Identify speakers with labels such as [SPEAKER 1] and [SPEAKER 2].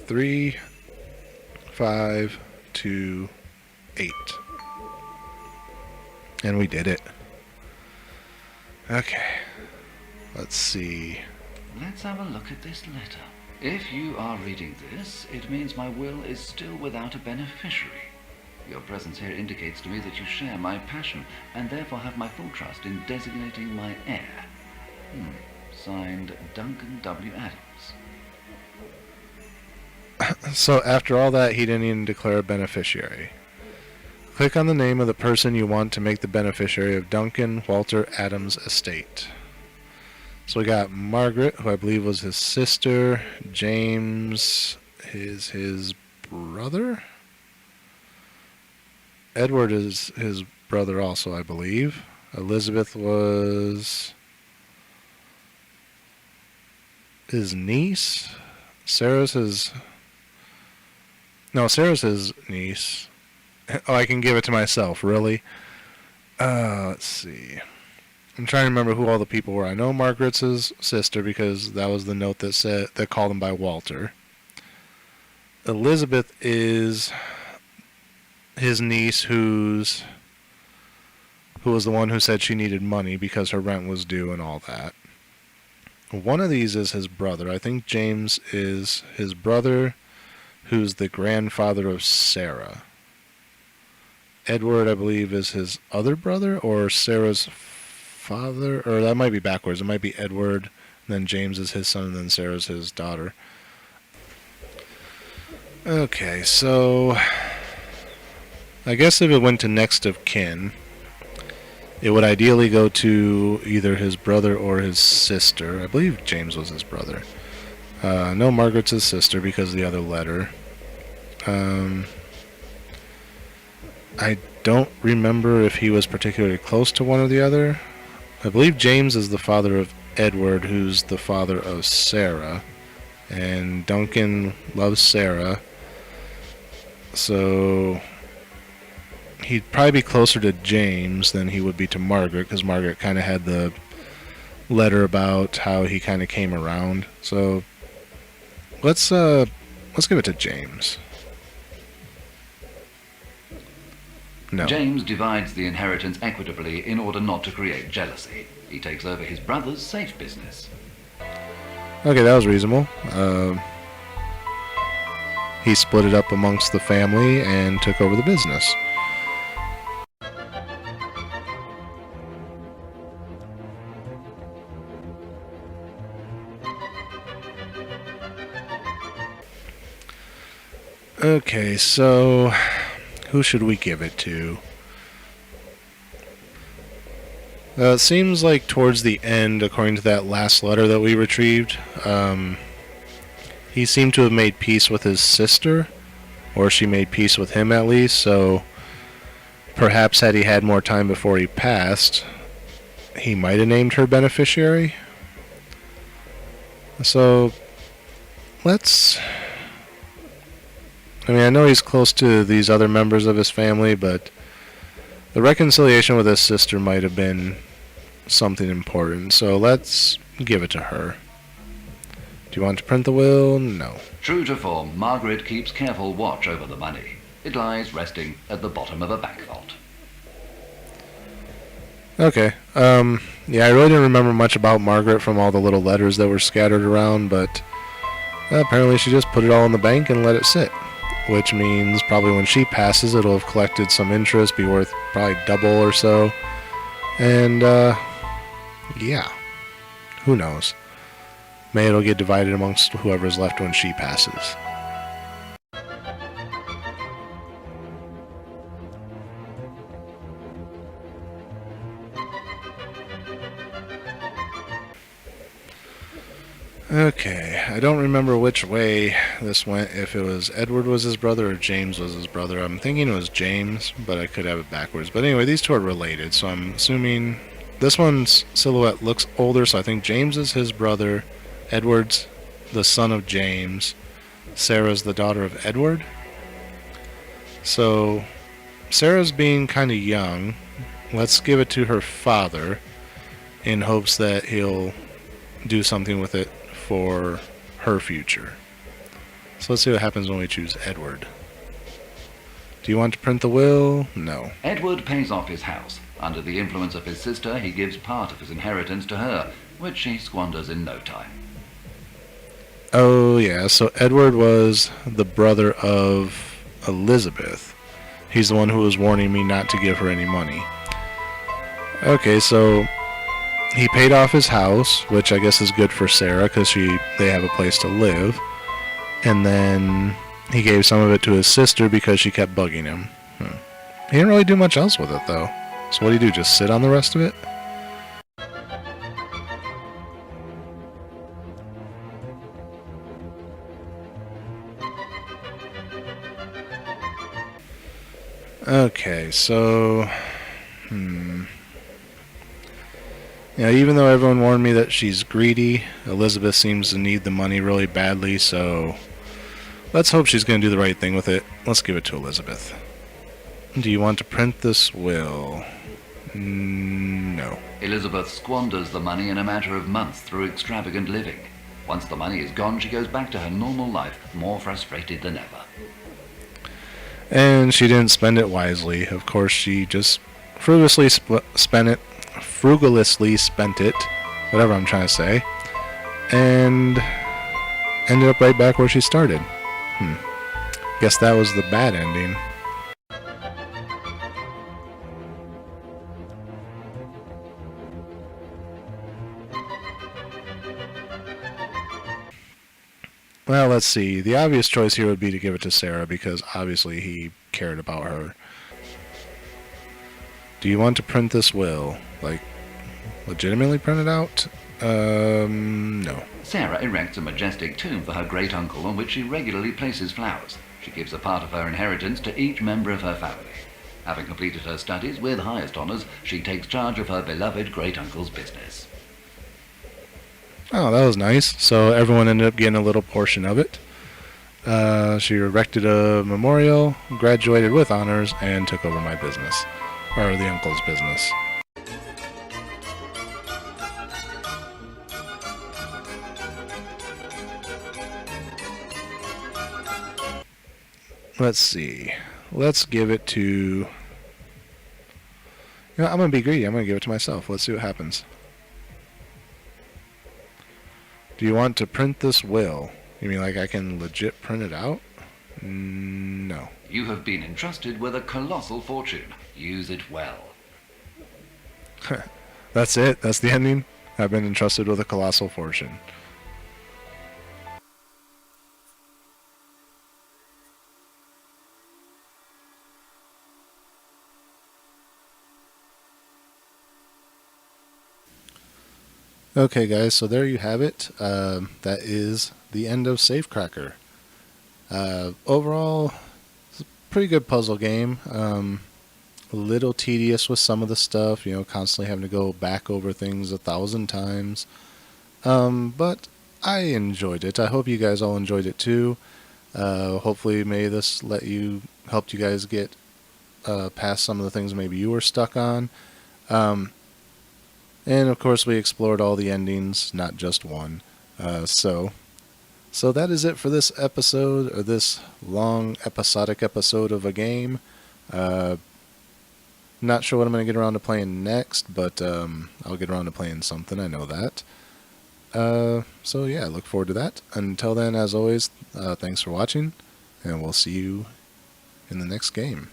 [SPEAKER 1] 3, 5, 2, 8. And we did it. Okay. Let's see.
[SPEAKER 2] Let's have a look at this letter. If you are reading this, it means my will is still without a beneficiary. Your presence here indicates to me that you share my passion, and therefore have my full trust in designating my heir. Signed, Duncan W. Adams.
[SPEAKER 1] So after all that, he didn't even declare a beneficiary. Click on the name of the person you want to make the beneficiary of Duncan Walter Adams' estate. So we got Margaret, who I believe was his sister. James is his brother. Edward is his brother also, I believe. Elizabeth was his niece. Sarah's his niece. Oh, I can give it to myself, really? Let's see. I'm trying to remember who all the people were. I know Margaret's his sister because that was the note that called him by Walter. Elizabeth is his niece who was the one who said she needed money because her rent was due and all that. One of these is his brother. I think James is his brother, who's the grandfather of Sarah. Edward, I believe, is his other brother, or Sarah's father, or that might be backwards. It might be Edward, and then James is his son, and then Sarah's his daughter. Okay, so I guess if it went to next of kin, it would ideally go to either his brother or his sister. I believe James was his brother. No, Margaret's his sister because of the other letter. I don't remember if he was particularly close to one or the other. I believe James is the father of Edward, who's the father of Sarah. And Duncan loves Sarah. So he'd probably be closer to James than he would be to Margaret, because Margaret kind of had the letter about how he kind of came around. So let's give it to James. No.
[SPEAKER 2] James divides the inheritance equitably in order not to create jealousy. He takes over his brother's safe business.
[SPEAKER 1] Okay, that was reasonable. He split it up amongst the family and took over the business. Okay, so who should we give it to? It seems like towards the end, according to that last letter that we retrieved, he seemed to have made peace with his sister, or she made peace with him at least, so perhaps had he had more time before he passed, he might have named her beneficiary. So I know he's close to these other members of his family, but the reconciliation with his sister might have been something important, so let's give it to her. Do you want to print the will? No.
[SPEAKER 2] True to form, Margaret keeps careful watch over the money. It lies resting at the bottom of a bank vault.
[SPEAKER 1] Okay. Yeah, I really didn't remember much about Margaret from all the little letters that were scattered around, but apparently she just put it all in the bank and let it sit. Which means probably when she passes, it'll have collected some interest, be worth probably double or so. And, yeah. Who knows? Maybe it'll get divided amongst whoever's left when she passes. Okay, I don't remember which way this went, if it was Edward was his brother or James was his brother. I'm thinking it was James, but I could have it backwards. But anyway, these two are related, so I'm assuming this one's silhouette looks older, so I think James is his brother, Edward's the son of James, Sarah's the daughter of Edward. So Sarah's being kind of young. Let's give it to her father in hopes that he'll do something with it for her future. So let's see what happens when we choose Edward. Do you want to print the will? No.
[SPEAKER 2] Edward pays off his house. Under the influence of his sister, he gives part of his inheritance to her, which she squanders in no time.
[SPEAKER 1] Oh, yeah, so Edward was the brother of Elizabeth. He's the one who was warning me not to give her any money. Okay, so he paid off his house, which I guess is good for Sarah because they have a place to live. And then he gave some of it to his sister because she kept bugging him. He didn't really do much else with it, though. So what do you do, just sit on the rest of it? Okay, so... Yeah, even though everyone warned me that she's greedy, Elizabeth seems to need the money really badly, so... Let's hope she's going to do the right thing with it. Let's give it to Elizabeth. Do you want to print this will? No.
[SPEAKER 2] Elizabeth squanders the money in a matter of months through extravagant living. Once the money is gone, she goes back to her normal life, more frustrated than ever.
[SPEAKER 1] And she didn't spend it wisely. Of course, she just frugalously spent it, whatever I'm trying to say, and ended up right back where she started. Guess that was the bad ending. Well, let's see. The obvious choice here would be to give it to Sarah because obviously he cared about her. Do you want to print this will? Like, legitimately print it out? No.
[SPEAKER 2] Sarah erects a majestic tomb for her great-uncle on which she regularly places flowers. She gives a part of her inheritance to each member of her family. Having completed her studies with highest honors, she takes charge of her beloved great-uncle's business.
[SPEAKER 1] Oh, that was nice. So everyone ended up getting a little portion of it. She erected a memorial, graduated with honors, and took over my business. Or the uncle's business. Let's see. Let's give it to... You know, I'm going to be greedy. I'm going to give it to myself. Let's see what happens. Do you want to print this will? You mean like I can legit print it out? No.
[SPEAKER 2] You have been entrusted with a colossal fortune. Use it well.
[SPEAKER 1] That's it? That's the ending? I've been entrusted with a colossal fortune. Okay guys, so there you have it. That is the end of SafeCracker. Overall, it's a pretty good puzzle game. A little tedious with some of the stuff, you know, constantly having to go back over things 1,000 times. But I enjoyed it. I hope you guys all enjoyed it too. Hopefully may this helped you guys get past some of the things maybe you were stuck on. And of course we explored all the endings, not just one. So that is it for this episode, or this long episodic episode of a game. Not sure what I'm going to get around to playing next, but I'll get around to playing something, I know that. So yeah, I look forward to that. Until then, as always, thanks for watching, and we'll see you in the next game.